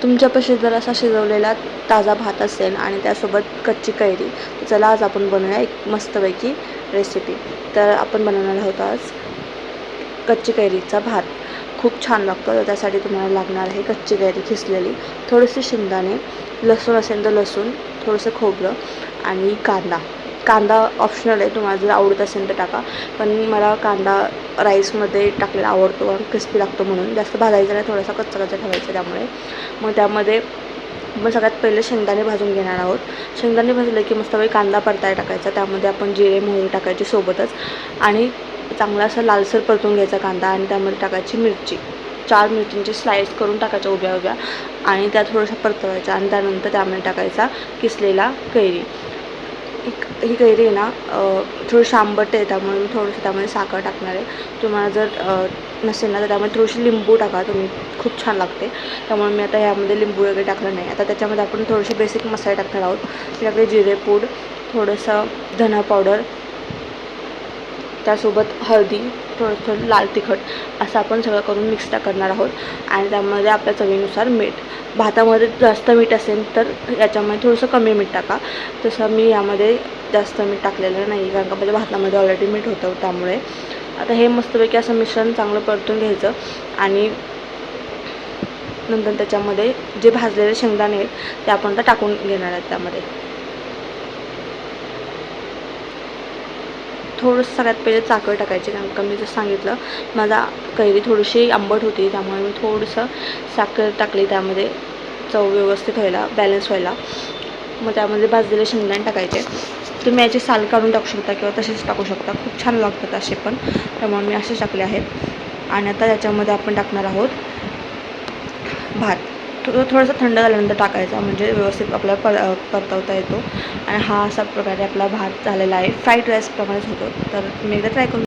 तुमच्यापाशी जर असा शिजवलेला ताजा भात असेल आणि त्यासोबत कच्ची कैरी, तर चला आज आपण बनवूया एक मस्तपैकी रेसिपी. तर आपण बनवणार आहोत आज कच्ची कैरीचा भात. खूप छान लागतो. तर त्यासाठी तुम्हाला लागणार आहे कच्ची कैरी खिसलेली, थोडेसे शेंगदाणे, लसूण असेल तर लसूण, थोडंसं खोबरं आणि कांदा ऑप्शनल आहे, तुम्हाला जर आवडत असेल तर टाका. पण मला कांदा राईसमध्ये टाकलेला आवडतो आणि क्रिस्पी लागतो, म्हणून जास्त भाजायचं नाही, थोडासा कच्चा ठेवायचा. त्यामुळे मग त्यामध्ये आपण सगळ्यात पहिले शेंगदाणे भाजून घेणार आहोत. शेंगदाणे भाजले की मस्तपैकी कांदा परताय टाकायचा, त्यामध्ये आपण जिरे मोहरी टाकायची सोबतच आणि चांगला असा लालसर परतून घ्यायचा कांदा. आणि त्यामध्ये टाकायची मिरची, 4 मिरचींची स्लाईस करून टाकायच्या उभ्या उभ्या आणि त्या थोड्याशा परतवायच्या. आणि त्यानंतर त्यामध्ये टाकायचा किसलेला कैरी. ही कैरी आहे ना थोडीशी आंबट आहे, त्यामुळे मी थोडंसं त्यामध्ये साखर टाकणार आहे. तुम्हाला जर नसेल ना तर त्यामध्ये थोडीशी लिंबू टाका तुम्ही, खूप छान लागते. त्यामुळे मी आता ह्यामध्ये लिंबू वगैरे टाकलं नाही. आता त्याच्यामध्ये आपण थोडेसे बेसिक मसाले टाकणार आहोत. त्याच्याकडे जिरे पूड, थोडंसं धना पावडर, त्यासोबत हळदी, थोडं लाल तिखट, असं आपण सगळं करून मिक्स करणार आहोत. आणि त्यामध्ये आपल्या चवीनुसार मीठ. भातामध्ये जास्त मीठ असेल तर याच्यामध्ये थोडंसं कमी मीठ टाका. तसं मी यामध्ये जास्त मीठ टाकलेलं नाही, कारण का माझ्या भातामध्ये ऑलरेडी मीठ होतं. त्यामुळे आता हे मस्तपैकी असं मिश्रण चांगलं परतून घ्यायचं. आणि नंतर त्याच्यामध्ये जे भाजलेले शेंगदाणे आहेत ते आपण आता टाकून घेणार आहेत. त्यामध्ये थोडंसं सगळ्यात पहिले साखर टाकायची, कारण का मी जसं सांगितलं माझा कैरी थोडीशी आंबट होती, त्यामुळे मी थोडंसं साखर टाकली त्यामध्ये, चव व्यवस्थित व्हायला, बॅलन्स व्हायला. मग त्यामध्ये भाजलेले शेंगदाणे टाकायचे. तुम्ही याची साल काढून टाकू शकता किंवा तसेच टाकू शकता, खूप छान लागतात असे पण, त्यामुळे मी असेच टाकले आहेत. आणि आता याच्यामध्ये आपण टाकणार आहोत भात. थोडंसं थंड झाल्यानंतर टाकायचा, म्हणजे व्यवस्थित आपल्याला परतवता येतो. आणि हा अशा प्रकारे आपला भात झालेला आहे. फ्राईड राईसप्रमाणेच होतो. तर तुम्ही एकदा ट्राय करून